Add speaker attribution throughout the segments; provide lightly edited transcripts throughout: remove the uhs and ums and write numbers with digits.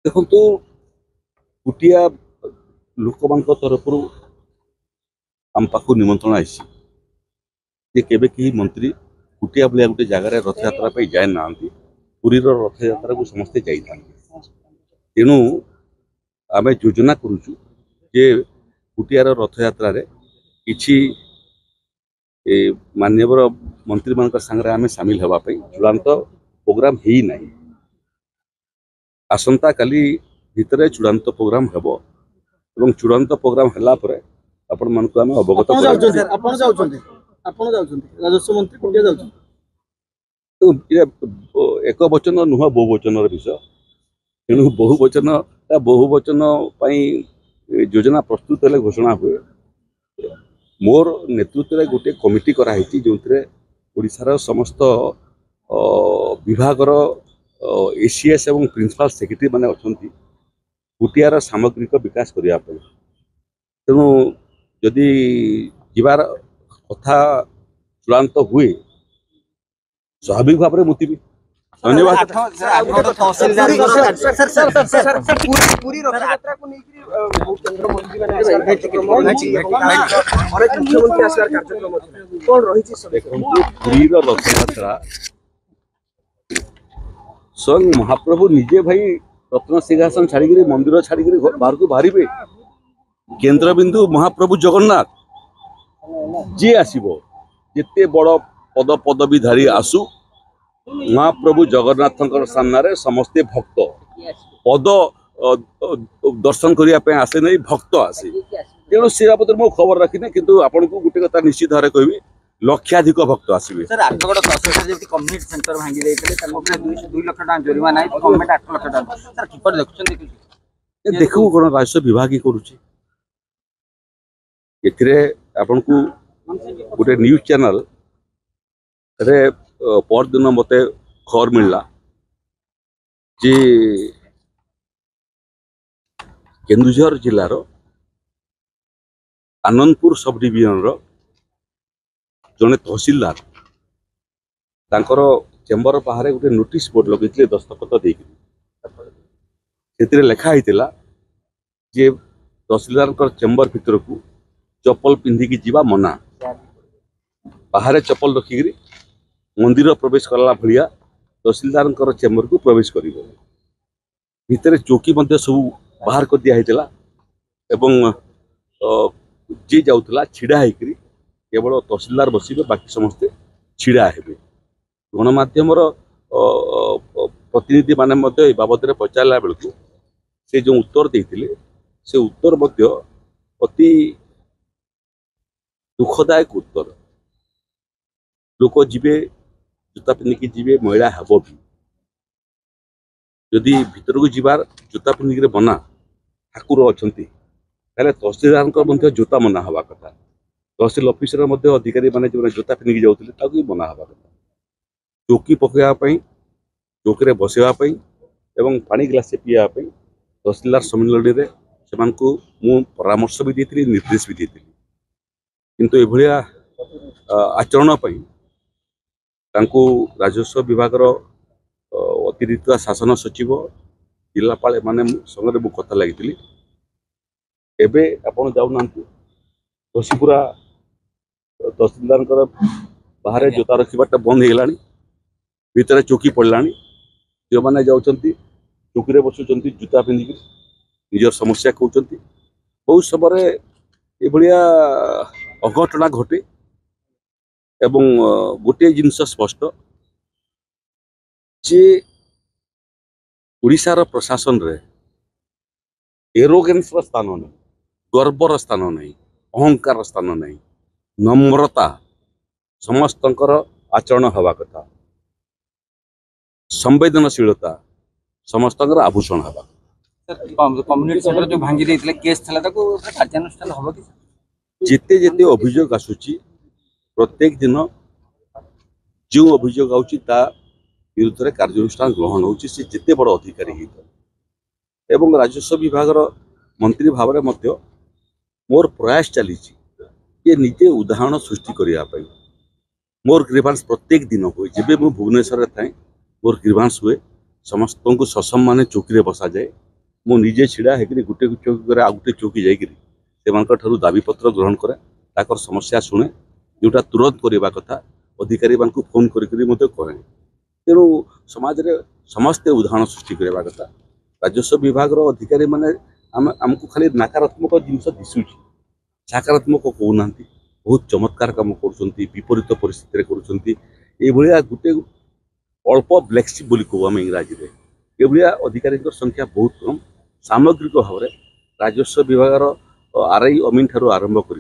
Speaker 1: देखो तो कुटिया लोक मान तरफ आम पाख निमंत्रण आई केवे कहीं मंत्री कुटिया भाया गोटे जगार रथ यात्रा जाए ना पुरी रथ यात्रा को समस्ते जाता तेणु आम योजना करुचु जे कुटियार रथ यात्रा किछि मान्यवर मंत्री मान संगे आम सामिल होगापी चूड़ांत प्रोग्राम ही ना आसंता काली भितर चूड़ांत प्रोग्राम हेब एवं चूड़ांत प्रोग्राम हला परे आपण मान को आम अवगत
Speaker 2: राजस्व मंत्री कुटिया जाउछन
Speaker 1: एक वचन नुह बहुवचन विषय तेणु बहुवचन योजना प्रस्तुत हेले घोषणा हुए मोर नेतृत्व में गोटे कमिटी कराई जो ओडिशार समस्त विभागर एसीएस एवं प्रिंसिपल सेक्रेटरी माने अछंती कुटियार सामग्रिक विकास करने तेणु जदि जीवार कथा चूड़ांत हुए स्वाभाविक भाव में मुतिबी धन्यवाद रथ यात्रा स्वयं महाप्रभु निजे भाई रत्न सिंहासन छाड़ी मंदिर छाड़ी बाहर को बाहर केन्द्र बिंदु महाप्रभु जगन्नाथ जी आसो जिते बड़ पद पदवीधारी आसु महाप्रभु जगन्नाथ सामने समस्ते भक्त पद दर्शन करने आसे नहीं भक्त आसे तेणु से बाबद मो खबर रखी ना किंतु आपन को गोटे कथा निश्चित भाव कहबी लक्षाधिक भक्त आसवे
Speaker 2: सर आठगड़ 10 कम्युनिटी सेंटर भांगी देते 2 लाख टका जरिमाना है गवर्नमेंट 8 लाख टका सर किपर देखुछन
Speaker 1: देखू कोन राजस्व विभाग ही करूची एथिरे आपन को गोटे न्यूज चैनल रे पर दिन मते खबर मिलला जे केन्दुझर जिलार आनंदपुर सब डिविजन रो जने तहसीलदार तांकर चेम्बर बाहर गोटे नोटिस बोर्ड लगे दस्तखत देते लेखा होता जे तहसीलदार चेम्बर भितर को चप्पल पिंधिकी जीवा मना बाहर चप्पल रखिक मंदिर प्रवेश करला भलिया तहसीलदार चेम्बर को प्रवेश कर भितर चौकी सब बाहर कर दिया एवं जी जाऊला छिड़ा होकर केवल तहसीलदार बसवे बाकी समस्ते छिड़ा हे गणमाध्यम प्रतिनिधि माने बाबद पचारा बेलू से जो उत्तर देते से उत्तर अति दुखदायक उत्तर लोक जीवे जूता पिंधिकी जीवे महिला हेब भी जदि भीतर को जीवार जूता पिंधिकी मना ठाकुर अच्छा तहसीलदार जूता मना हवा कथा तहसील ऑफिसर अधिकारी माने जो जूता पिंधिकी जाऊे मना हवा कथा चौकी पकड़ापी चौकी बसवाई एवं पानी ग्लास पीवाई तहसीलदार सम्मिलन में से परामर्श भी देती निर्देश भी देती किंतु एभलिया आचरण राजस्व विभाग अतिरिक्त शासन सचिव जिलापाल माने संगे मु कथा लगी एबे आपण जाऊना घसीपुरा तहसीलदार बाहर जोता रखा बंद हो गला भितर चौकी पड़ा जो मैंने जाऊँच चौकी बसुँच जूता पिंधिक निजर समस्या कहते बहुत समय ये अघटना घटे एवं गोटे जिनस स्पष्ट जे ओडिशार प्रशासन रे एरोगेंस स्थान नहीं गर्वर स्थान नहीं अहंकार स्थान नहीं नम्रता समस्तंकर आचरण हवा कथा संवेदनशीलता समस्तंकर आभूषण हवा
Speaker 2: कम्युनिटी सेंटर जो भांगी देते केस थला ताको कार्यानुष्ठान होबो कि
Speaker 1: जिते जिते अभियोग आसुची प्रत्येक दिन जो अभियोग आउची ता विरुद्ध में कार्यानुष्ठान ग्रहण होची से जिते बड़ अधिकारी होता एवं राजस्व विभाग मंत्री भाव में मोर प्रयास चली ये निजे उदाहरण सृष्टि करने मोर ग्रीवांस प्रत्येक दिन हुए जब मुझे भुवनेश्वर थाए मोर ग्रीवांस हुए समस्त को ससम्मान चौकी बसा जाए मु निजे छिड़ा होकर गोटे चौकी आ गोटे चौकी जाकर दाबीपत्र ग्रहण करे ताकर समस्या शुणे जोटा तुरंत करवा कथा अधिकारी फोन करे तेणु समाज रे समस्ते उदाहरण सृष्टि करवा कथा राजस्व विभाग अधिकारी माने आमको खाली नकारात्मक जिनस दिशुची सकारात्मक कहूना बहुत चमत्कार कम कर विपरीत परिस्थिति कर गोटे अल्प ब्लेक्सी बोली कहू आम इंग्राजी में ये अधिकारी संख्या बहुत कम सामग्रिक भाव में राजस्व विभाग आरआई अमीन ठारू आरंभ कर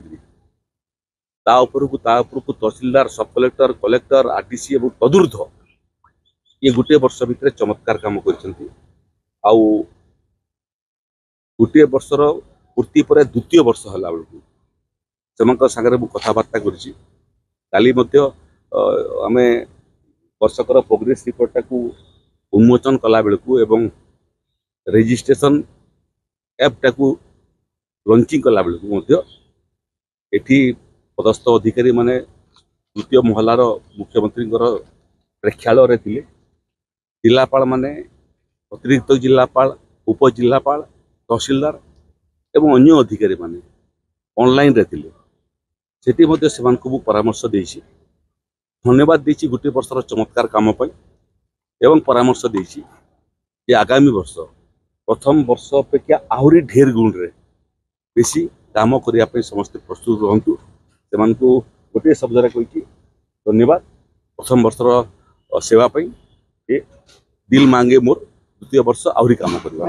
Speaker 1: तहसीलदार सब कलेक्टर कलेक्टर आरटीसी और तदूर्ध ये गोटे वर्ष भितर चमत्कार काम कर गोटे वर्षर पूर्ति पर द्वितीय वर्ष है बेलू से सागर कथबार्ता करी आम वर्षकर प्रोग्रेस रिपोर्टा को उन्मोचन कला बेलू एवं रेजिस्ट्रेशन एपटा को लॉन्चिंग कला बेलू एठी पदस्थ अधिकारी माने द्वितीय महलार मुख्यमंत्री प्रेक्षालय थे जिलापाल माने अतिरिक्त जिलापाल उपजिलापाल तहसीलदार एवं अन्य अधिकारी माने ऑनलाइन रे थिले सेठी मध्ये सेमानकु परामर्श देछि धन्यवाद देछि गोटे वर्षर चमत्कार काम पई एवं परामर्श देछि जे आगामी वर्ष प्रथम वर्ष अपेक्षा आहुरी ढेर गुण रे बेसी काम करिया पई समस्त प्रस्तुत रहंतु सेमानकु गोटे शब्द रे कहि धन्यवाद प्रथम वर्षर सेवा पई ए दिल मांगे मोर द्वितीय वर्ष आहुरी काम करवा।